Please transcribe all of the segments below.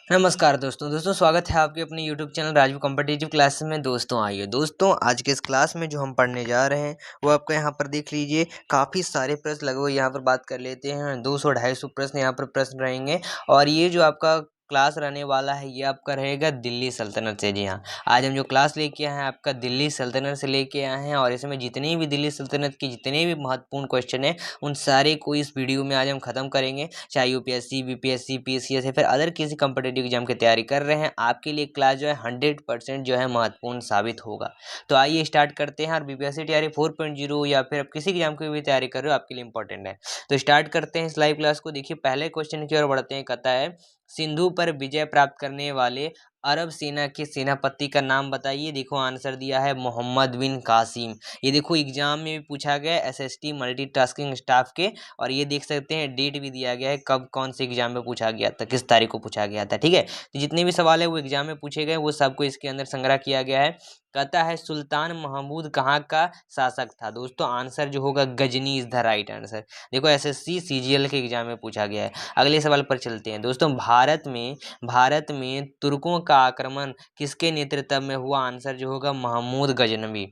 नमस्कार दोस्तों स्वागत है आपके अपने YouTube channel Raju competitive classes में। दोस्तों आइए दोस्तों, आज के इस क्लास में जो हम पढ़ने जा रहे हैं वो आपका यहाँ पर देख लीजिए। काफ़ी सारे प्रश्न लगभग यहाँ पर बात कर लेते हैं। 200-250 प्रश्न यहाँ पर प्रश्न रहेंगे और ये जो आपका क्लास रहने वाला है ये आपका रहेगा दिल्ली सल्तनत से। जी हाँ, आज हम जो क्लास लेके आए हैं आपका दिल्ली सल्तनत से लेके आए हैं और इसमें जितने भी दिल्ली सल्तनत की जितने भी महत्वपूर्ण क्वेश्चन हैं उन सारे को इस वीडियो में आज हम खत्म करेंगे। चाहे यूपीएससी, बीपीएससी, पीसीएस या फिर अदर किसी कॉम्पिटेटिव एग्जाम की तैयारी कर रहे हैं, आपके लिए क्लास जो है 100% जो है महत्वपूर्ण साबित होगा। तो आइए स्टार्ट करते हैं। और बीपीएससी तैयारी 4.0 या फिर आप किसी एग्जाम की भी तैयारी कर रहे हो, आपके लिए इंपॉर्टेंट है। तो स्टार्ट करते हैं इस लाइव क्लास को। देखिए पहले क्वेश्चन की ओर बढ़ते हैं। कहता है सिंधु पर विजय प्राप्त करने वाले अरब सेना के सेनापति का नाम बताइए। देखो आंसर दिया है मोहम्मद बिन कासिम। ये देखो एग्जाम में भी पूछा गया है, एसएसटी मल्टीटास्किंग स्टाफ के। और ये देख सकते हैं डेट भी दिया गया है कब कौन से एग्जाम में पूछा गया था, किस तारीख को पूछा गया था। ठीक है, तो जितने भी सवाल है वो एग्जाम में पूछे गए वो सबको इसके अंदर संग्रह किया गया है। कहता है सुल्तान महमूद कहाँ का शासक था। दोस्तों आंसर जो होगा Ghazni is the right answer. देखो एसएससी सीजीएल के एग्जाम में पूछा गया है। अगले सवाल पर चलते हैं दोस्तों। भारत में तुर्कों का आक्रमण किसके नेतृत्व में हुआ। आंसर जो होगा महमूद गजनवी।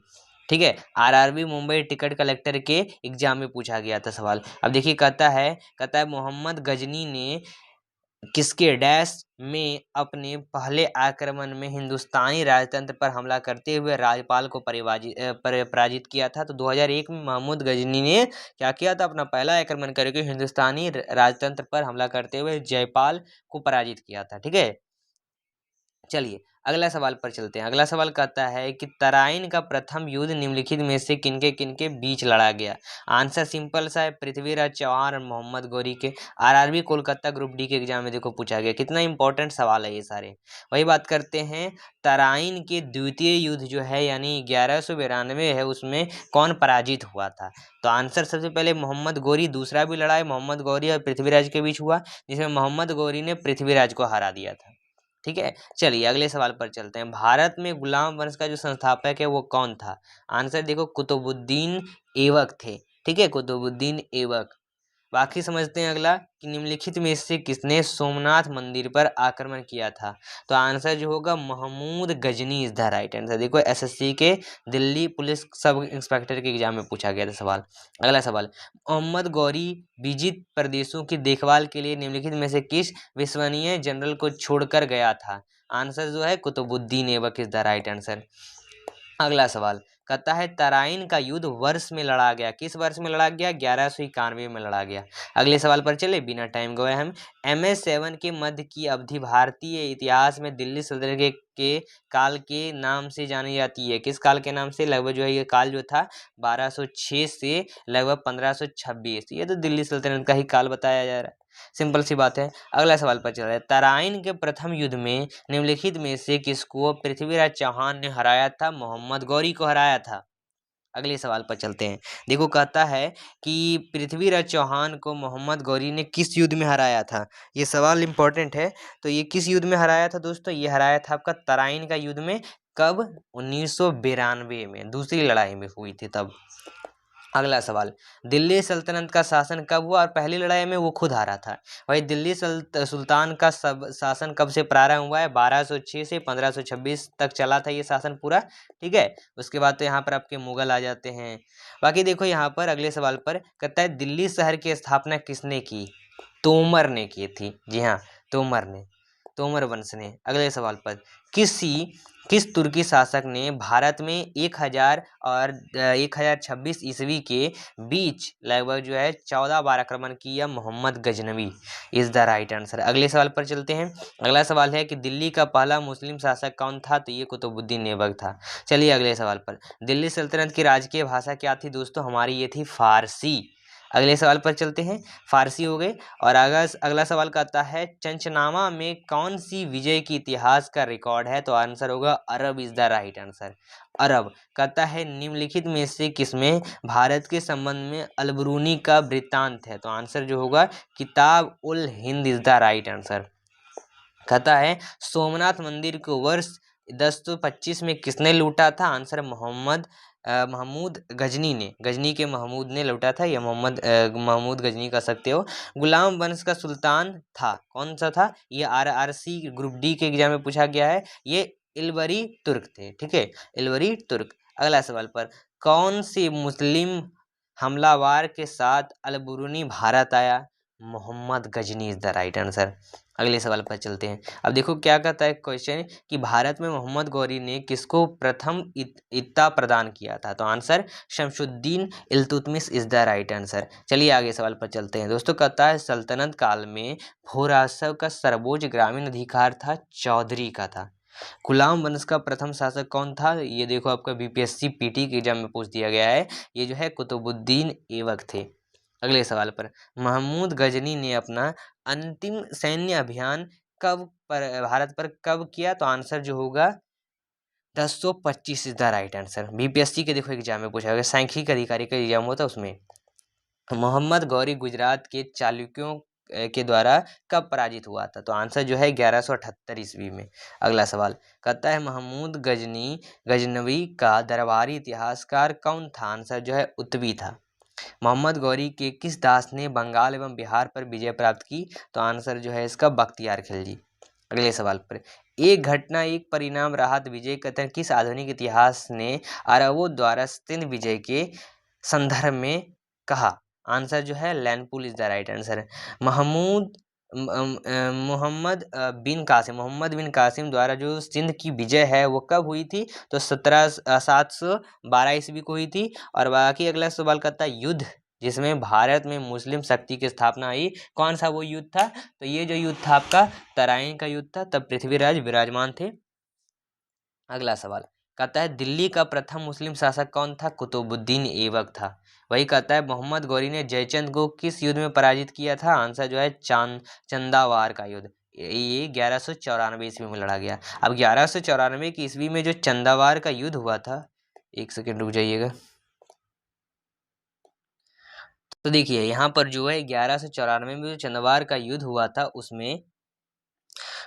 ठीक है, आरआरबी मुंबई टिकट कलेक्टर के एग्जाम में पूछा गया था सवाल। अब देखिए कहता है मोहम्मद गजनी ने किसके डैश में अपने पहले आक्रमण में हिंदुस्तानी राजतंत्र पर हमला करते हुए राज्यपाल को पराजित किया था। तो 2001 में महमूद गजनी ने क्या किया था, अपना पहला आक्रमण करके हिंदुस्तानी राजतंत्र पर हमला करते हुए जयपाल को पराजित किया था। ठीक है, चलिए अगला सवाल पर चलते हैं। अगला सवाल कहता है कि तराइन का प्रथम युद्ध निम्नलिखित में से किनके किनके बीच लड़ा गया। आंसर सिंपल सा है, पृथ्वीराज चौहान और मोहम्मद गौरी के। आरआरबी कोलकाता ग्रुप डी के एग्जाम में देखो पूछा गया। कितना इंपॉर्टेंट सवाल है ये सारे। वही बात करते हैं, तराइन के द्वितीय युद्ध जो है यानी 1192 है, उसमें कौन पराजित हुआ था। तो आंसर सबसे पहले मोहम्मद गौरी। दूसरा भी लड़ाई मोहम्मद गौरी और पृथ्वीराज के बीच हुआ, जिसमें मोहम्मद गौरी ने पृथ्वीराज को हरा दिया था। ठीक है, चलिए अगले सवाल पर चलते हैं। भारत में गुलाम वंश का जो संस्थापक है वो कौन था। आंसर देखो कुतुबुद्दीन ऐबक थे। ठीक है, कुतुबुद्दीन ऐबक। बाकी समझते हैं अगला कि निम्नलिखित में से किसने सोमनाथ मंदिर पर आक्रमण किया था। तो आंसर जो होगा Mahmud Ghazni is the right answer. देखो एसएससी के दिल्ली पुलिस सब इंस्पेक्टर के एग्जाम में पूछा गया था सवाल। अगला सवाल, मोहम्मद गौरी विजित प्रदेशों की देखभाल के लिए निम्नलिखित में से किस विश्वसनीय जनरल को छोड़कर गया था। आंसर जो है Qutbuddin Aibak is the right answer. अगला सवाल कहता है तराइन का युद्ध वर्ष में लड़ा गया। किस वर्ष में लड़ा गया, 1191 में लड़ा गया। अगले सवाल पर चले बिना टाइम गए हम। MS7 के मध्य की अवधि भारतीय इतिहास में दिल्ली सल्तनत के काल के नाम से जानी जाती है। किस काल के नाम से। लगभग जो है ये काल जो था 1206 से लगभग 1526। ये तो दिल्ली सल्तनत का ही काल बताया जा रहा है, सिंपल सी बात है। अगला सवाल पर चल रहा है, तराइन के प्रथम युद्ध में निम्नलिखित में से किसको पृथ्वीराज चौहान ने हराया था। मोहम्मद गौरी को हराया था। अगले सवाल पर चलते हैं। देखो कहता है कि पृथ्वीराज चौहान को मोहम्मद गौरी ने किस युद्ध में हराया था। ये सवाल इंपॉर्टेंट है। तो ये किस युद्ध में हराया था दोस्तों, ये हराया था आपका तराइन का युद्ध में। कब, 1992 में, दूसरी लड़ाई में हुई थी तब। अगला सवाल, दिल्ली सल्तनत का शासन कब हुआ और पहली लड़ाई में वो खुद हारा था। वही दिल्ली सुल्तान का शासन कब से प्रारंभ हुआ है, 1206 से 1526 तक चला था ये शासन पूरा। ठीक है, उसके बाद तो यहाँ पर आपके मुगल आ जाते हैं। बाकी देखो यहाँ पर अगले सवाल पर कहता है दिल्ली शहर की स्थापना किसने की। तोमर ने की थी। जी हाँ, तोमर वंश ने। अगले सवाल पर किस तुर्की शासक ने भारत में 1000 और 1026 ईस्वी के बीच लगभग जो है 14 बार आक्रमण किया। Mohammad Ghaznavi is the right answer. अगले सवाल पर चलते हैं। अगला सवाल है कि दिल्ली का पहला मुस्लिम शासक कौन था। तो ये कुतुबुद्दीन ऐबक था। चलिए अगले सवाल पर, दिल्ली सल्तनत की राजकीय भाषा क्या थी दोस्तों। हमारी ये थी फारसी। अगले सवाल पर चलते हैं। फारसी हो गए। और अगला सवाल कहता है चंचनामा में कौन सी विजय की इतिहास का रिकॉर्ड है। तो आंसर होगा अरब इज द राइट आंसर। अरब। कहता है निम्नलिखित में से किसमें भारत के संबंध में अलबरूनी का वृत्तांत है। तो आंसर जो होगा Kitab ul Hind is the right answer. कहता है सोमनाथ मंदिर को वर्ष 1025 में किसने लूटा था। आंसर मोहम्मद महमूद गजनी ने, गजनी के महमूद ने लूटा था, या महमूद गजनी कह सकते हो। गुलाम वंश का सुल्तान था, कौन सा था? ये RRC ग्रुप डी के एग्जाम में पूछा गया है। ये इलवरी तुर्क थे, ठीक है, इलवरी तुर्क। अगला सवाल पर, कौन से मुस्लिम हमलावर के साथ अलबरूनी भारत आया? Mohammad Ghazni is the right answer. अगले सवाल पर चलते हैं। अब देखो क्या कहता है क्वेश्चन कि भारत में मोहम्मद गौरी ने किसको प्रथम इत्ता प्रदान किया था? तो answer Shamsuddin Iltutmish is the right answer. चलिए आगे सवाल पर चलते हैं। दोस्तों कहता है सल्तनत काल में भूराजस्व का सर्वोच्च ग्रामीण अधिकार था चौधरी का था। गुलाम वंश का प्रथम शासक कौन था? ये देखो आपका BPSC PT के एग्जाम में पूछ दिया गया है। ये जो है कुतुबुद्दीन ऐबक थे। अगले सवाल पर, महमूद गजनी ने अपना अंतिम सैन्य अभियान भारत पर कब किया? तो आंसर जो होगा 1025 is the right answer. BPSC के देखो एग्जाम में पूछा गया, सांख्यिकी अधिकारी का एग्जाम होता है उसमें। मोहम्मद गौरी गुजरात के चालुक्यों के द्वारा कब पराजित हुआ था? तो आंसर जो है 1178 ईस्वी में। अगला सवाल कहता है महमूद गजनवी का दरबारी इतिहासकार कौन था? आंसर जो है उत्बी था। मोहम्मद गौरी के किस दास ने बंगाल एवं बिहार पर विजय प्राप्त की? तो आंसर जो है इसका बख्तियार खिलजी। अगले सवाल पर, एक घटना एक परिणाम राहत विजय कथन किस आधुनिक इतिहास ने अरबों द्वारा सिंध विजय के संदर्भ में कहा? आंसर जो है Lane Poole is the right answer. Mohammad bin Qasim द्वारा जो सिंध की विजय है वो कब हुई थी? तो 712 ईस्वी को हुई थी। और बाकी अगला सवाल करता है युद्ध जिसमें भारत में मुस्लिम शक्ति की स्थापना हुई, कौन सा वो युद्ध था? तो ये जो युद्ध था आपका तराइन का युद्ध था, तब पृथ्वीराज विराजमान थे। अगला सवाल कहता है दिल्ली का प्रथम मुस्लिम शासक कौन था? कुतुबुद्दीन ऐबक था। वही कहता है मोहम्मद गौरी ने जयचंद को किस युद्ध में पराजित किया था? आंसर जो है चंदावार का युद्ध। ये 1194 ईस्वी में लड़ा गया। अब 1194 की ईस्वी में जो चंदावार का युद्ध हुआ था, एक सेकेंड रुक जाइएगा। तो देखिए यहाँ पर जो है 1194 में जो चंदावार का युद्ध हुआ था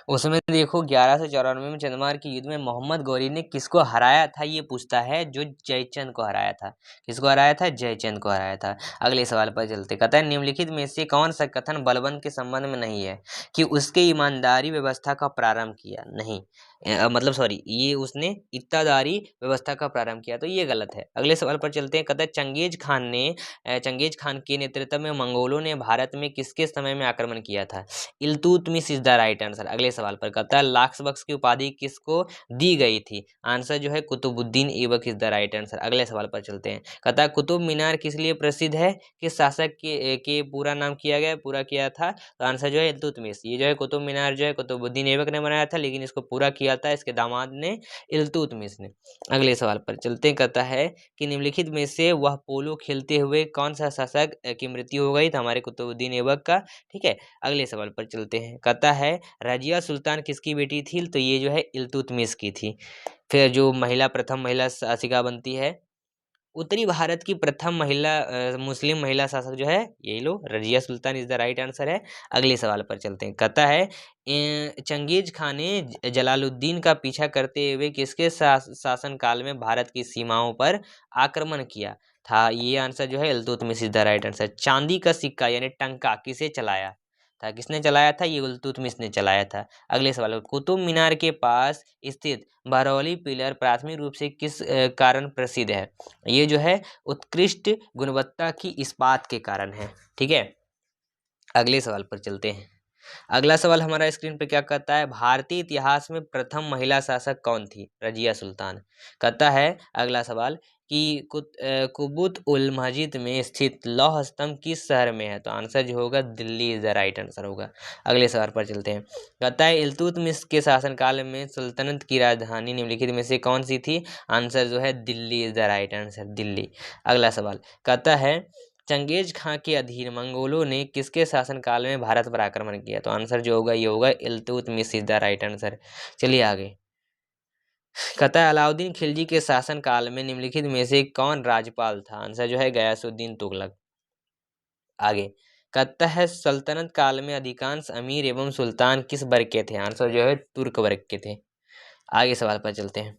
उसमें देखो 1194 में चंद्रमार के युद्ध में मोहम्मद गौरी ने किसको हराया था? ये पूछता है, जो जयचंद को हराया था। किसको हराया था? जयचंद को हराया था। अगले सवाल पर चलते, कहता है निम्नलिखित में से कौन सा कथन बलबन के संबंध में नहीं है कि उसके ईमानदारी व्यवस्था का प्रारंभ किया? नहीं, मतलब सॉरी, ये उसने इत्तादारी व्यवस्था का प्रारंभ किया, तो ये गलत है। अगले सवाल पर चलते हैं। कहता है चंगेज खान के नेतृत्व में मंगोलों ने भारत में किसके समय में आक्रमण किया था? Iltutmish is the right answer. अगले सवाल पर कहता है लाक्स बक्स की उपाधि किसको दी गई थी? आंसर जो है Qutbuddin Aibak is the right answer. अगले सवाल पर चलते हैं। कहता है कुतुब मीनार किस लिए प्रसिद्ध है? किस शासक के पूरा नाम पूरा किया था? तो आंसर जो है इल्तुतमिश। ये जो है कुतुब मीनार जो है कुतुबुद्दीन ऐबक ने बनाया था, लेकिन इसको पूरा किया था इसके दामाद ने, इल्तुतमिश ने। अगले सवाल पर चलते हैं। कहता है कि निम्नलिखित में से वह पोलो खेलते हुए कौन सा शासक की मृत्यु हो गई? तो हमारे कुतुबुद्दीन ऐबक का। ठीक है, अगले सवाल पर चलते हैं। कहता है रजिया सुल्तान किसकी बेटी थी? तो ये जो है इल्तुतमिश की थी। फिर जो प्रथम महिला शासिका बनती है, उत्तरी भारत की प्रथम मुस्लिम महिला शासक जो है, यही लो, Razia Sultan is the right answer है। अगले सवाल पर चलते हैं। कहता है चंगेज खान ने जलालुद्दीन का पीछा करते हुए किसके शासन काल में भारत की सीमाओं पर आक्रमण किया था? ये आंसर जो है Iltutmish is the right answer. चांदी का सिक्का यानी टंका किसे चलाया था? किसने चलाया था? ये इल्तुतमिश ने चलाया था। अगले सवाल, कुतुब मीनार के पास स्थित बरौली पिलर प्राथमिक रूप से किस कारण प्रसिद्ध है? ये जो है उत्कृष्ट गुणवत्ता की इस्पात के कारण है। ठीक है, अगले सवाल पर चलते हैं। अगला सवाल हमारा स्क्रीन पे क्या कहता है, भारतीय इतिहास में प्रथम महिला शासक कौन थी? रजिया सुल्तान। कहता है अगला सवाल कि कुबुत उल मस्जिद में स्थित लौह स्तंभ किस शहर में है? तो आंसर जो होगा Delhi is the right answer होगा। अगले सवाल पर चलते हैं। कहता है इल्तुतमिश के शासनकाल में सल्तनत की राजधानी निम्नलिखित में से कौन सी थी? आंसर जो है Delhi is the right answer, Delhi. अगला सवाल कहता है चंगेज खां के अधीन मंगोलों ने किसके शासनकाल में भारत पर आक्रमण किया? तो आंसर जो होगा ये होगा Iltutmish is the right answer. चलिए आगे। कहता है अलाउद्दीन खिलजी के शासनकाल में निम्नलिखित में से कौन राज्यपाल था? आंसर जो है गयासुद्दीन तुगलक। आगे कहता है सल्तनत काल में अधिकांश अमीर एवं सुल्तान किस वर्ग के थे? आंसर जो है तुर्क वर्ग के थे। आगे सवाल पर चलते हैं।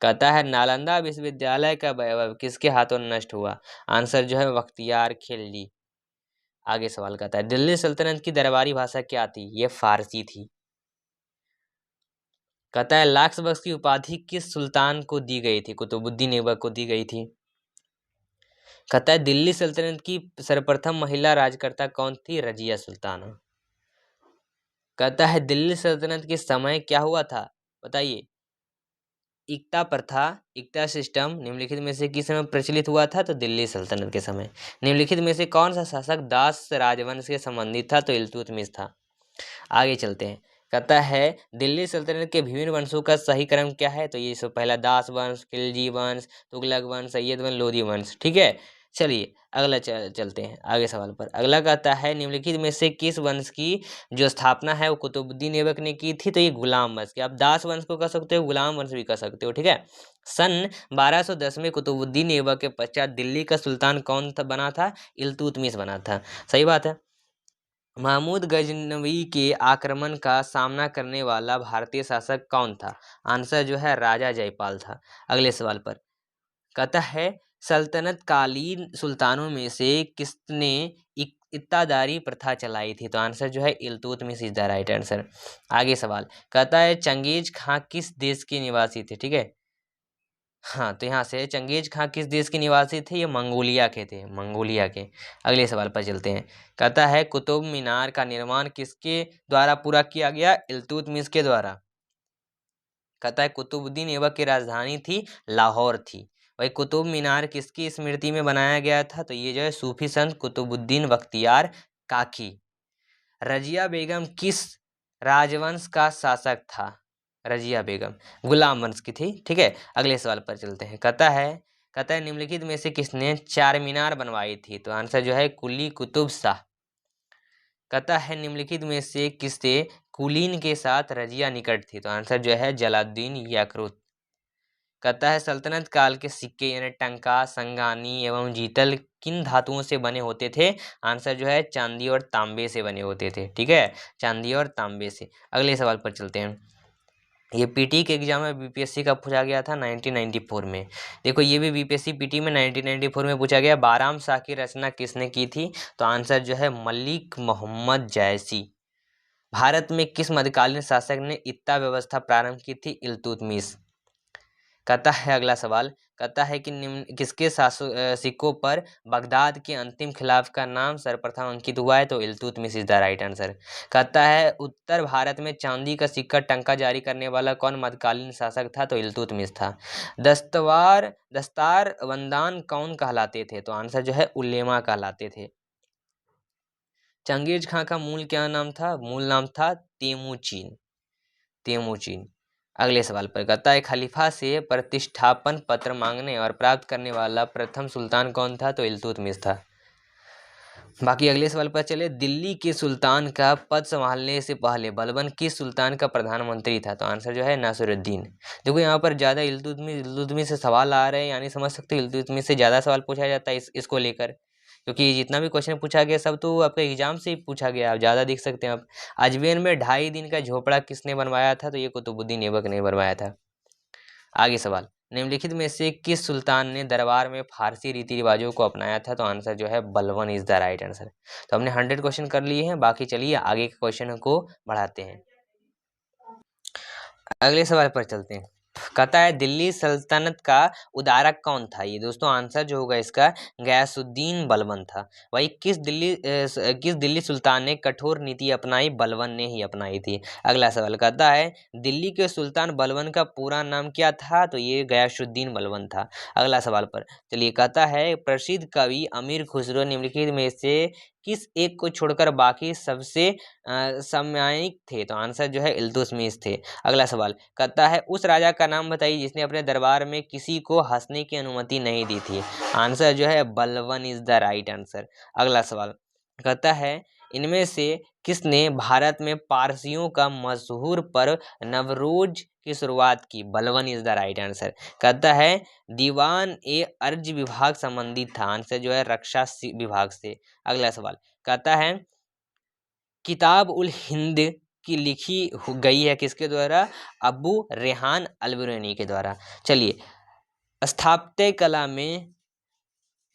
कहता है नालंदा विश्वविद्यालय का वैभव किसके हाथों नष्ट हुआ? आंसर जो है बख्तियार खिलजी। आगे सवाल कहता है दिल्ली सल्तनत की दरबारी भाषा क्या थी? ये फारसी थी। कहता है लाक्स बख्श की उपाधि किस सुल्तान को दी गई थी? कुतुबुद्दीन ऐबक को दी गई थी। कहता है दिल्ली सल्तनत की सर्वप्रथम महिला राजकर्ता कौन थी? रजिया सुल्ताना। कहता है दिल्ली सल्तनत के समय क्या हुआ था? बताइए। इक्ता प्रथा, इक्ता सिस्टम निम्नलिखित में से किस समय प्रचलित हुआ था? तो दिल्ली सल्तनत के समय। निम्नलिखित में से कौन सा शासक दास राजवंश से संबंधित था? तो इल्तुतमिश था। आगे चलते हैं। कहता है दिल्ली सल्तनत के विभिन्न वंशों का सही क्रम क्या है? तो ये सब पहला दास वंश, खिलजी वंश, तुगलक वंश, सैयद वंश, लोधी वंश। ठीक है, चलिए अगला चलते हैं आगे सवाल पर। अगला कहता है निम्नलिखित में से किस वंश की जो स्थापना है वो कुतुबुद्दीन ऐबक ने की थी? तो ये गुलाम वंश की। आप दास वंश को कह सकते हो, गुलाम वंश भी कह सकते हो। ठीक है। सन 1210 में कुतुबुद्दीन ऐबक के पश्चात दिल्ली का सुल्तान कौन था बना था? इल्तुतमिश बना था। सही बात है। महमूद गजनवी के आक्रमण का सामना करने वाला भारतीय शासक कौन था? आंसर जो है राजा जयपाल था। अगले सवाल पर कहता है सल्तनत कालीन सुल्तानों में से किसने इत्तादारी प्रथा चलाई थी? तो आंसर जो है Iltutmish is the right answer. आगे सवाल कहता है चंगेज खां किस देश के निवासी थे? ठीक है। हाँ, तो यहाँ से चंगेज खां किस देश के निवासी थे? ये मंगोलिया के थे, मंगोलिया के। अगले सवाल पर चलते हैं। कहता है कुतुब मीनार का निर्माण किसके द्वारा पूरा किया गया? इल्तुतमिश के द्वारा। कहता है कुतुबुद्दीन ऐबक की राजधानी थी लाहौर थी। वही कुतुब मीनार किसकी स्मृति में बनाया गया था? तो ये जो है सूफी संत कुतुबुद्दीन बख्तियार काकी। रजिया बेगम किस राजवंश का शासक था? रजिया बेगम गुलाम वंश की थी। ठीक है। अगले सवाल पर चलते हैं। कहता है निम्नलिखित में से किसने चार मीनार बनवाई थी? तो आंसर जो है कुली कुतुब शाह। कहता है निम्नलिखित में से किससे कुलीन के साथ रजिया निकट थी? तो आंसर जो है जलालुद्दीन याकुत। कहता है सल्तनत काल के सिक्के यानी टंका, संगानी एवं जीतल किन धातुओं से बने होते थे? आंसर जो है चांदी और तांबे से बने होते थे। ठीक है, चांदी और तांबे से। अगले सवाल पर चलते हैं। ये पीटी के एग्जाम में बीपीएससी का पूछा गया था 1994 में। देखो ये भी बीपीएससी पीटी में 1994 में पूछा गया। बाराम शाह की रचना किसने की थी? तो आंसर जो है मलिक मोहम्मद जैसी। भारत में किस मध्यकालीन शासक ने इत्ता व्यवस्था प्रारंभ की थी? इल्तुतमिश। कहता है अगला सवाल, कहता है कि निम्न किसके सिक्कों पर बगदाद के अंतिम खिलाफ का नाम सर्वप्रथम अंकित हुआ है? तो Iltutmish is the right answer. कहता है उत्तर भारत में चांदी का सिक्का टंका जारी करने वाला कौन मध्यकालीन शासक था? तो इल्तुतमिश था। दस्तार वंदान कौन कहलाते थे? तो आंसर जो है उलेमा कहलाते थे। चंगेज खां का मूल क्या नाम था? मूल नाम था तेमुचीन, तेमुचीन। अगले सवाल पर कहता है खलीफा से प्रतिष्ठापन पत्र मांगने और प्राप्त करने वाला प्रथम सुल्तान कौन था? तो इल्तुतमिश था। बाकी अगले सवाल पर चले। दिल्ली के सुल्तान का पद संभालने से पहले बलबन किस सुल्तान का प्रधानमंत्री था? तो आंसर जो है नासिरुद्दीन। देखो यहाँ पर ज्यादा इल्तुतमिश से सवाल आ रहे हैं, यानी समझ सकते हो इल्तुतमिश से ज्यादा सवाल पूछा जाता है इसको लेकर, क्योंकि जितना भी क्वेश्चन पूछा गया सब तो आपका एग्जाम से ही पूछा गया। आप ज़्यादा देख सकते हैं आप। अजमेर में 2.5 दिन का झोपड़ा किसने बनवाया था? तो ये कुतुबुद्दीन ऐबक ने बनवाया था। आगे सवाल, निम्नलिखित में से किस सुल्तान ने दरबार में फारसी रीति रिवाजों को अपनाया था? तो आंसर जो है Balban is the right answer. तो हमने 100 क्वेश्चन कर लिए हैं। बाकी चलिए आगे के क्वेश्चन को बढ़ाते हैं। अगले सवाल पर चलते हैं। कहता है दिल्ली सल्तनत का उदारक कौन था? ये दोस्तों आंसर जो होगा इसका गयासुद्दीन बलबन था। वही किस दिल्ली सुल्तान ने कठोर नीति अपनाई? बलबन ने ही अपनाई थी। अगला सवाल कहता है दिल्ली के सुल्तान बलबन का पूरा नाम क्या था? तो ये गयासुद्दीन बलबन था। अगला सवाल पर चलिए। कहता है प्रसिद्ध कवि अमीर खुसरो निम्नलिखित में से किस एक को छोड़कर बाकी सबसे समयानिक थे? तो आंसर जो है इल्तुतमिश थे। अगला सवाल कहता है उस राजा का नाम बताइए जिसने अपने दरबार में किसी को हंसने की अनुमति नहीं दी थी? आंसर जो है Balban is the right answer. अगला सवाल कहता है इनमें से किसने भारत में पारसियों का मशहूर पर्व नवरोज की शुरुआत की? Balban is the right answer. कहता है दीवान ए अर्ज विभाग संबंधित था। आंसर जो है रक्षा विभाग से। अगला सवाल कहता है किताब उल हिंद की लिखी गई है किसके द्वारा? अबू रेहान अल-बिरूनी के द्वारा। चलिए, स्थापत्य कला में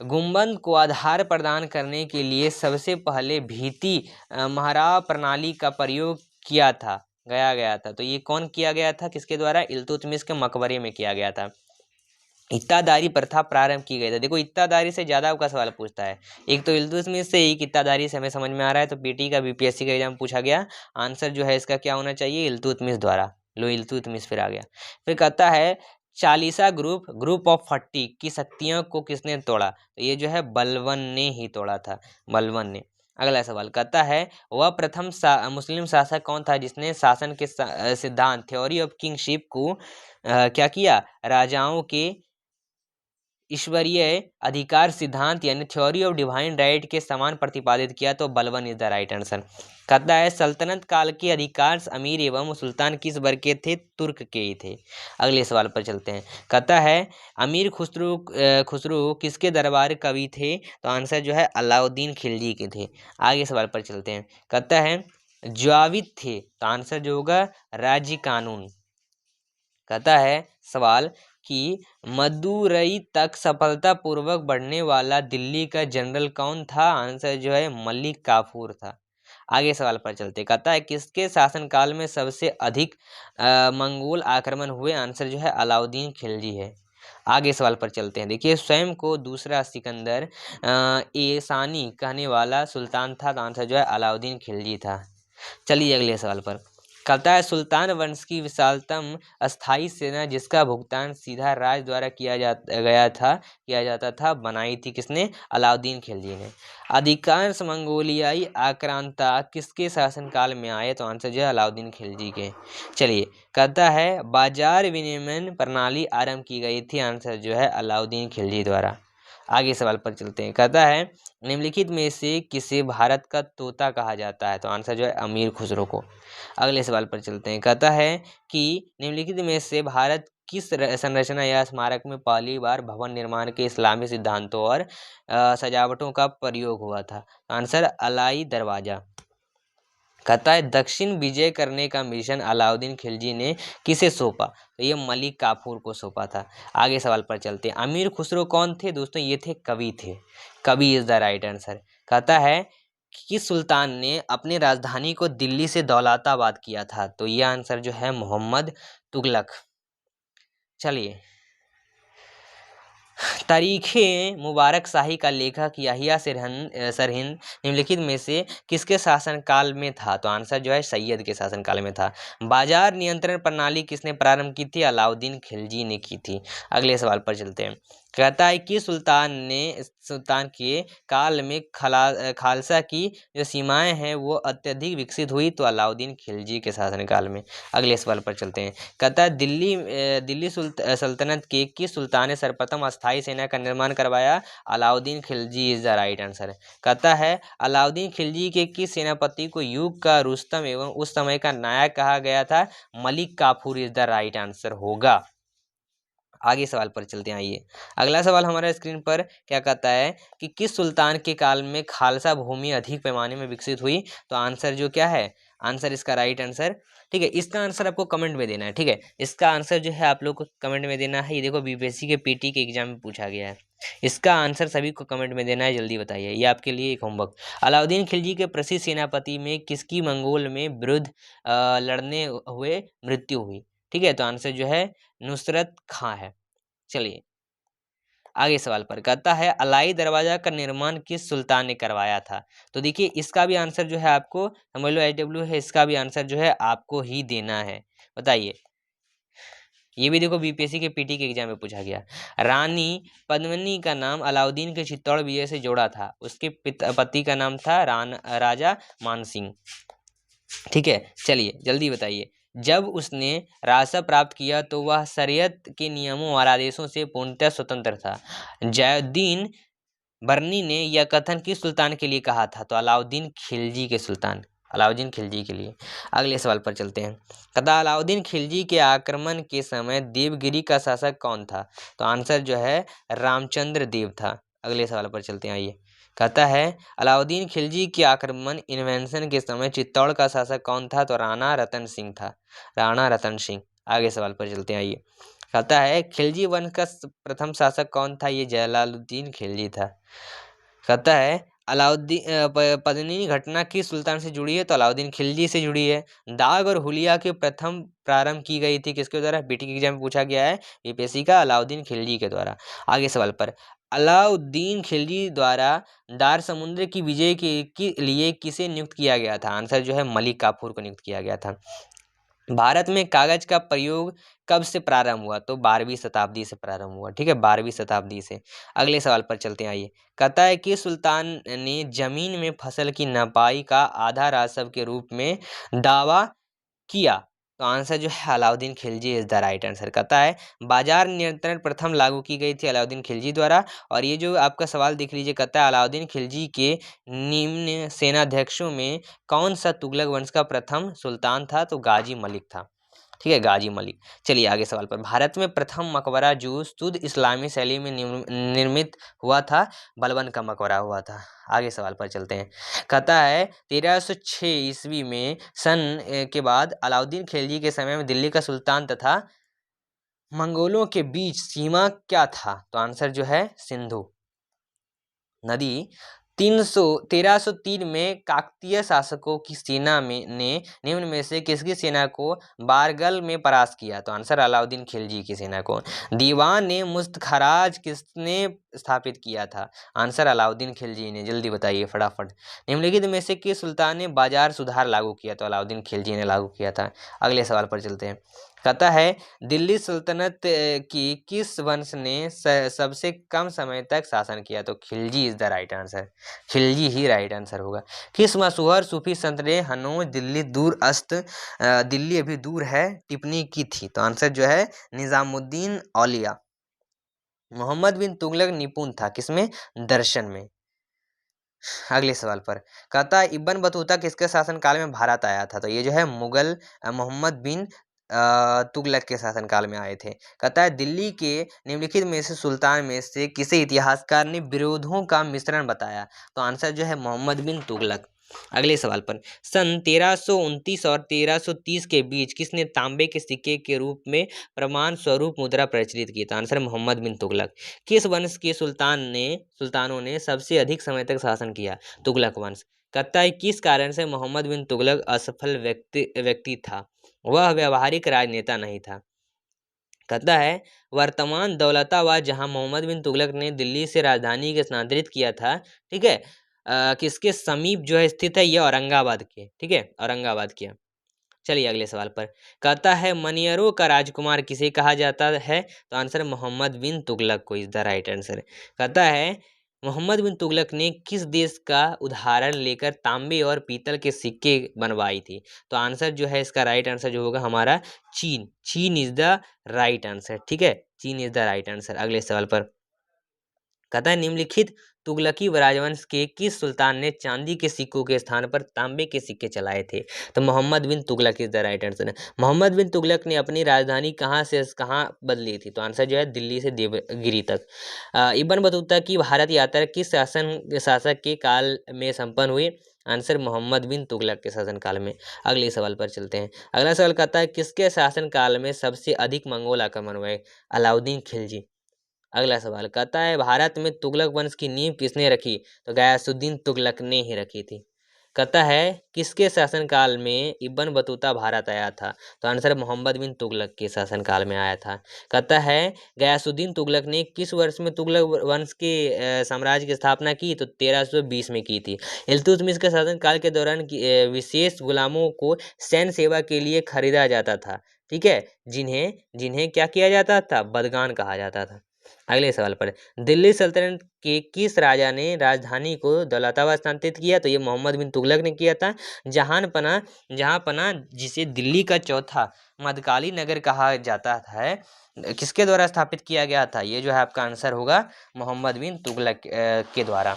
गुंबद को आधार प्रदान करने के लिए सबसे पहले भित्ति महराब प्रणाली का प्रयोग गया गया था। तो ये कौन किया गया था, किसके द्वारा? इल्तुतमिश के मकबरे में किया गया था। इत्तादारी प्रथा प्रारंभ की गई थी। देखो, इत्तादारी से ज्यादा आपका सवाल पूछता है। एक तो इल्तुतमिश से, एक इत्तादारी से, हमें समझ में आ रहा है। तो पीटी का बीपीएससी का एग्जाम पूछा गया, आंसर जो है इसका क्या होना चाहिए? इल्तुतमिश द्वारा। लो, इल्तुतमिश फिर आ गया। फिर कहता है चालीसा ग्रुप ऑफ 40 की शक्तियों को किसने तोड़ा? तो ये जो है बलबन ने ही तोड़ा था, बलबन ने। अगला सवाल कहता है वह प्रथम मुस्लिम शासक कौन था जिसने शासन के सिद्धांत थ्योरी ऑफ किंगशिप को क्या किया? राजाओं के ईश्वरीय अधिकार सिद्धांत यानी थ्योरी ऑफ डिवाइन राइट के समान प्रतिपादित किया। तो Balban is the right answer. कहता है सल्तनत काल के अधिकांश अमीर एवं सुल्तान किस वर्ग के थे? तुर्क के ही थे। अगले सवाल पर चलते हैं। कहता है अमीर खुसरो किसके दरबार कवि थे? तो आंसर जो है अलाउद्दीन खिलजी के थे। आगे सवाल पर चलते हैं। कहता है जाविद थे, तो आंसर जो होगा राज्य कानून। कहता है सवाल कि मदुरई तक सफलतापूर्वक बढ़ने वाला दिल्ली का जनरल कौन था? आंसर जो है मलिक काफूर था। आगे सवाल पर चलते। कहता है किसके शासनकाल में सबसे अधिक मंगोल आक्रमण हुए? आंसर जो है अलाउद्दीन खिलजी है। आगे सवाल पर चलते हैं। देखिए, स्वयं को दूसरा सिकंदर एसानी कहने वाला सुल्तान था। तो आंसर जो है अलाउद्दीन खिलजी था। चलिए अगले सवाल पर। कहता है सुल्तान वंश की विशालतम अस्थाई सेना जिसका भुगतान सीधा राज द्वारा किया जाता था बनाई थी किसने? अलाउद्दीन खिलजी ने। अधिकांश मंगोलियाई आक्रांता किसके शासनकाल में आए? तो आंसर जो है अलाउद्दीन खिलजी के। चलिए, कहता है बाजार विनिमय प्रणाली आरंभ की गई थी। आंसर जो है अलाउद्दीन खिलजी द्वारा। आगे सवाल पर चलते हैं। कहता है निम्नलिखित में से किसे भारत का तोता कहा जाता है? तो आंसर जो है अमीर खुसरो को। अगले सवाल पर चलते हैं। कहता है कि निम्नलिखित में से भारत किस संरचना या स्मारक में पहली बार भवन निर्माण के इस्लामी सिद्धांतों और सजावटों का प्रयोग हुआ था? आंसर अलाई दरवाजा। कहता है दक्षिण विजय करने का मिशन अलाउद्दीन खिलजी ने किसे सौंपा? तो ये मलिक काफूर को सौंपा था। आगे सवाल पर चलते हैं। अमीर खुसरो कौन थे? दोस्तों ये थे कवि थे। कवि इज द राइट आंसर। कहता है किस सुल्तान ने अपनी राजधानी को दिल्ली से दौलताबाद किया था? तो ये आंसर जो है मोहम्मद तुगलक। चलिए, तारीखे मुबारक शाही का लेखक याहिया सरहिंद निम्नलिखित में से किसके शासनकाल में था? तो आंसर जो है सैयद के शासनकाल में था। बाजार नियंत्रण प्रणाली किसने प्रारंभ की थी? अलाउद्दीन खिलजी ने की थी। अगले सवाल पर चलते हैं। कहता है कि सुल्तान के काल में खालसा की जो सीमाएं हैं वो अत्यधिक विकसित हुई। तो अलाउद्दीन खिलजी के शासनकाल में। अगले सवाल पर चलते हैं। कहता है दिल्ली सल्तनत के किस सुल्तान ने सर्वप्रथम अस्थायी सेना का निर्माण करवाया? Alauddin Khilji is the right answer. कहता है अलाउद्दीन खिलजी के किस सेनापति को युग का रुस्तम एवं उस समय का नायक कहा गया था? Malik Kafur is the right answer होगा। आगे सवाल पर चलते हैं। आइए, अगला सवाल हमारा स्क्रीन पर क्या कहता है कि किस सुल्तान के काल में खालसा भूमि अधिक पैमाने में विकसित हुई? तो आंसर जो क्या है? आंसर इसका राइट आंसर, ठीक है, इसका आंसर आपको कमेंट में देना है। ठीक है, इसका आंसर जो है आप लोग को कमेंट में देना है। ये देखो बीपीएससी के पीटी के एग्जाम में पूछा गया है। इसका आंसर सभी को कमेंट में देना है, जल्दी बताइए, ये आपके लिए एक होमवर्क। अलाउद्दीन खिलजी के प्रसिद्ध सेनापति में किसकी मंगोल में विरुद्ध लड़ने हुए मृत्यु हुई? ठीक है, तो आंसर जो है नुसरत खां है। चलिए आगे सवाल पर। कहता है अलाई दरवाजा का निर्माण किस सुल्तान ने करवाया था? तो देखिए इसका भी आंसर जो है आपको, समझ लो HW है, इसका भी आंसर जो है आपको ही देना है। बताइए, ये भी देखो बीपीएससी के पीटी के एग्जाम में पूछा गया। रानी पद्मिनी का नाम अलाउद्दीन के चित्तौड़ विजय से जोड़ा था। उसके पति का नाम था राजा मानसिंह। ठीक है, चलिए जल्दी बताइए। जब उसने राजस्व प्राप्त किया तो वह शरीयत के नियमों और आदेशों से पूर्णतः स्वतंत्र था। जयुद्दीन बर्नी ने यह कथन किस सुल्तान के लिए कहा था? तो अलाउद्दीन खिलजी के लिए। अगले सवाल पर चलते हैं। कहता अलाउद्दीन खिलजी के आक्रमण के समय देवगिरी का शासक कौन था? तो आंसर जो है रामचंद्र देव था। अगले सवाल पर चलते हैं। आइए, कहता है अलाउद्दीन खिलजी के आक्रमण इन्वेंशन के समय चित्तौड़ का शासक कौन था? तो राणा रतन सिंह था, राणा रतन सिंह। आगे सवाल पर चलते हैं, आइए। कहता है खिलजी वंश का प्रथम शासक कौन था? ये जलालुद्दीन खिलजी था। कहता है पद्मिनी घटना किस सुल्तान से जुड़ी है? तो अलाउद्दीन खिलजी से जुड़ी है। दाग और हुलिया के प्रथम प्रारंभ की गई थी किसके द्वारा? बीटी के एग्जाम में पूछा गया है यूपीएससी का, अलाउद्दीन खिलजी के द्वारा। आगे सवाल पर अलाउद्दीन खिलजी द्वारा दार समुद्र की विजय के लिए किसे नियुक्त किया गया था? आंसर जो है मलिक काफूर को नियुक्त किया गया था। भारत में कागज का प्रयोग कब से प्रारंभ हुआ? तो 12वीं शताब्दी से प्रारंभ हुआ, ठीक है, 12वीं शताब्दी से। अगले सवाल पर चलते हैं, आइए। कहता है कि सुल्तान ने जमीन में फसल की नपाई का आधा राजस्व के रूप में दावा किया? तो आंसर जो है Alauddin Khilji is the right answer. कहता है बाजार नियंत्रण प्रथम लागू की गई थी अलाउद्दीन खिलजी द्वारा। और ये जो आपका सवाल देख लीजिए, कहता है अलाउद्दीन खिलजी के निम्न सेनाध्यक्षों में कौन सा तुगलक वंश का प्रथम सुल्तान था? तो गाजी मलिक था, ठीक है, गाजी मलिक। चलिए आगे सवाल पर, भारत में प्रथम मकबरा जो शुद्ध इस्लामी शैली में निर्मित हुआ था? बलबन का मकबरा हुआ था। आगे सवाल पर चलते हैं। कहता है 1306 ईस्वी में सन के बाद अलाउद्दीन खिलजी के समय में दिल्ली का सुल्तान तथा मंगोलों के बीच सीमा क्या था? तो आंसर जो है सिंधु नदी। 1303 में काकतीय शासकों की सेना ने निम्न में से किसकी सेना को बारगल में परास्त किया? तो आंसर अलाउद्दीन खिलजी की सेना को। दीवान ए मुस्तखराज किसने स्थापित किया था? आंसर अलाउद्दीन खिलजी ने। जल्दी बताइए फटाफट। निम्नलिखित में से किस सुल्तान ने बाजार सुधार लागू किया? तो अलाउद्दीन खिलजी ने लागू किया था। अगले सवाल पर चलते हैं। कहता है दिल्ली सल्तनत की किस वंश ने सबसे कम समय तक शासन किया? तो Khilji is the right answer, Khilji he right answer होगा। किस मशहूर सूफी संत ने हनोज दिल्ली दूर अस्त दिल्ली अभी दूर है टिप्पणी की थी? तो आंसर जो है निजामुद्दीन औलिया। मोहम्मद बिन तुगलक निपुण था किसमें? दर्शन में। अगले सवाल पर कहता है इब्न बतूता किसके शासनकाल में भारत आया था? तो ये जो है मुगल मोहम्मद बिन तुगलक के शासनकाल में आए थे। कहता है दिल्ली के निम्नलिखित में से सुल्तान में से किसे इतिहासकार ने विरोधों का मिश्रण बताया? तो आंसर जो है मोहम्मद बिन तुगलक। अगले सवाल पर सन 1329 और 1330 के बीच किसने तांबे के सिक्के के रूप में प्रमाण स्वरूप मुद्रा प्रचलित की? तो आंसर मोहम्मद बिन तुगलक। किस वंश के सुल्तानों ने सबसे अधिक समय तक शासन किया? तुगलक वंश। कहता है किस कारण से मोहम्मद बिन तुगलक असफल व्यक्ति था? वह व्यवहारिक राजनेता नहीं था। कहता है वर्तमान दौलताबाद जहां मोहम्मद बिन तुगलक ने दिल्ली से राजधानी के स्थानांतरित किया था, ठीक है, किसके समीप जो है स्थित है? ये औरंगाबाद के, ठीक है, औरंगाबाद के। चलिए अगले सवाल पर कहता है मनियरों का राजकुमार किसे कहा जाता है? तो आंसर मोहम्मद बिन तुगलक को इज द राइट आंसर। कहता है मोहम्मद बिन तुगलक ने किस देश का उदाहरण लेकर तांबे और पीतल के सिक्के बनवाई थी? तो आंसर जो है इसका राइट आंसर जो होगा हमारा चीन, चीन इज द राइट आंसर, ठीक है, चीन इज द राइट आंसर। अगले सवाल पर कहता है निम्नलिखित तुगलकी राजवंश के किस सुल्तान ने चांदी के सिक्कों के स्थान पर तांबे के सिक्के चलाए थे? तो Mohammad bin Tughlaq is the right answer. Mohammad bin तुगलक ने अपनी राजधानी कहाँ से कहाँ बदली थी? तो आंसर जो है दिल्ली से देवगिरी तक। इब्न बतूता की भारत यात्रा किस शासक के काल में संपन्न हुई? आंसर मोहम्मद बिन तुगलक के शासनकाल में। अगले सवाल पर चलते हैं। अगला सवाल कहता है किसके शासनकाल में सबसे अधिक मंगोल आक्रमण हुए? अलाउद्दीन खिलजी। अगला सवाल कहता है भारत में तुगलक वंश की नींव किसने रखी? तो गयासुद्दीन तुगलक ने ही रखी थी। कहता है किसके शासनकाल में इब्न बतूता भारत आया था? तो आंसर मोहम्मद बिन तुगलक के शासनकाल में आया था। कहता है गयासुद्दीन तुगलक ने किस वर्ष में तुगलक वंश के साम्राज्य की स्थापना की? तो 1320 में की थी। इल्तुतमिश के शासनकाल के दौरान विशेष गुलामों को सैन्य सेवा के लिए खरीदा जाता था, ठीक है, जिन्हें जिन्हें क्या किया जाता था? बदगान कहा जाता था। अगले सवाल पर दिल्ली सल्तनत के किस राजा ने राजधानी को दौलताबाद स्थानांतरित किया? तो ये मोहम्मद बिन तुगलक ने किया था। जहांपना जिसे दिल्ली का चौथा मध्यकालीन नगर कहा जाता है किसके द्वारा स्थापित किया गया था? ये जो है आपका आंसर होगा मोहम्मद बिन तुगलक के द्वारा।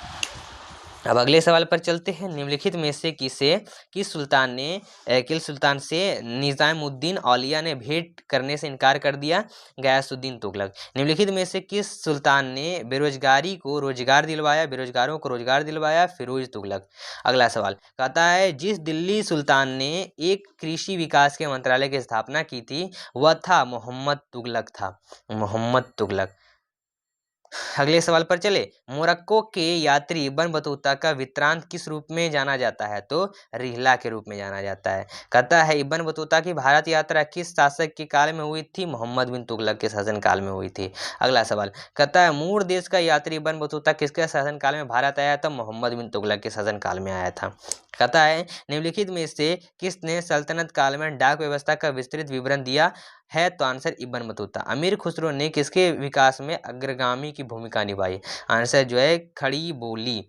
अब अगले सवाल पर चलते हैं। निम्नलिखित में से किस सुल्तान से निजामुद्दीन औलिया ने भेंट करने से इनकार कर दिया? गयासुद्दीन तुगलक। निम्नलिखित में से किस सुल्तान ने बेरोजगारों को रोजगार दिलवाया? फिरोज तुगलक। अगला सवाल कहता है, जिस दिल्ली सुल्तान ने एक कृषि विकास के मंत्रालय की स्थापना की थी वह था? मोहम्मद तुगलक। अगले सवाल पर चले। मोरक्को के यात्री इब्न बतूता का वृत्तांत किस रूप में जाना जाता है? तो रिहला के रूप में जाना जाता है। कहता है, इब्न बतूता की भारत यात्रा किस शासक के काल में हुई थी? मोहम्मद बिन तुगलक के शासन काल में हुई थी। अगला सवाल कहता है, मूर देश का यात्री इब्न बतूता किसके शासन काल में भारत आया था? मोहम्मद बिन तुगलक के शासन काल में आया था। कहता है, निम्नलिखित में से किसने सल्तनत काल में डाक व्यवस्था का विस्तृत विवरण दिया है? तो आंसर इब्न बतूता। अमीर खुसरो ने किसके विकास में अग्रगामी की भूमिका निभाई? आंसर जो है खड़ी बोली।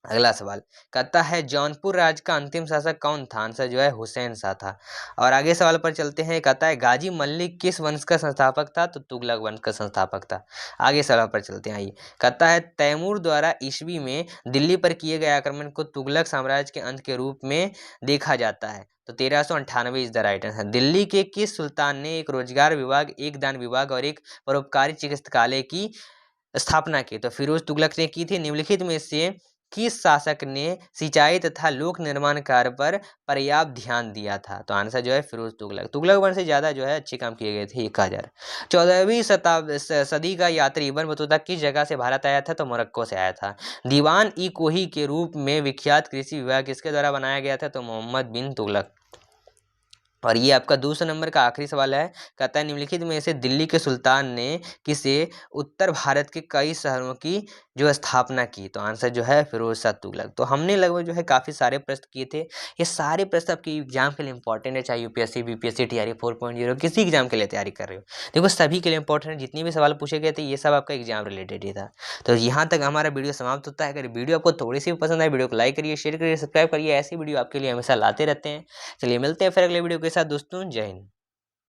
अगला सवाल कहता है, जौनपुर राज्य का अंतिम शासक कौन था? आंसर जो है हुसैन शाह था। और आगे सवाल पर चलते हैं। कहता है, गाजी मलिक किस वंश का संस्थापक था? तो तुगलक वंश का संस्थापक था। आगे सवाल पर चलते हैं। आइए, कहता है, तैमूर द्वारा ईस्वी में दिल्ली पर किए गए आक्रमण को तुगलक साम्राज्य के अंत के रूप में देखा जाता है। तो 1398 is the right answer. Delhi के किस सुल्तान ने एक रोजगार विभाग, एक दान विभाग और एक परोपकारी चिकित्सालय की स्थापना की? तो फिरोज तुगलक ने की थी। निम्नलिखित में से किस शासक ने सिंचाई तथा लोक निर्माण कार्य पर पर्याप्त ध्यान दिया था? तो आंसर जो है फिरोज तुगलक वंश से ज्यादा जो है अच्छे काम किए गए थे। 1000। 14वीं सदी का यात्री इब्न बतूता किस जगह से भारत आया था? तो मोरक्को से आया था। दीवान ई कोही के रूप में विख्यात कृषि विभाग किसके द्वारा बनाया गया था? तो मोहम्मद बिन तुगलक। और ये आपका दूसरे नंबर का आखिरी सवाल है। कहता है, निम्नलिखित में से दिल्ली के सुल्तान ने किसे उत्तर भारत के कई शहरों की जो स्थापना की? तो आंसर जो है फिरोज शाह तुगलक। तो हमने लगभग जो है काफी सारे प्रश्न किए थे। ये सारे प्रश्न आपके एग्जाम के लिए इंपॉर्टेंट है, चाहे यूपीएससी, बीपीएससी, टीआरई 4.0 किसी एग्जाम के लिए तैयारी कर रहे हो। देखो सभी के लिए इंपॉर्टेंट है। जितने भी सवाल पूछे गए थे ये सब आपका एग्जाम रिलेटेड ही था। तो यहाँ तक हमारा वीडियो समाप्त होता है। अगर वीडियो आपको थोड़ी सी भी पसंद आए, वीडियो को लाइक करिए, शेयर करिए, सब्सक्राइब करिए। ऐसी वीडियो आपके लिए हमेशा लाते रहते हैं। चलिए मिलते हैं फिर अगले वीडियो के साथ दोस्तों। जय हिंद।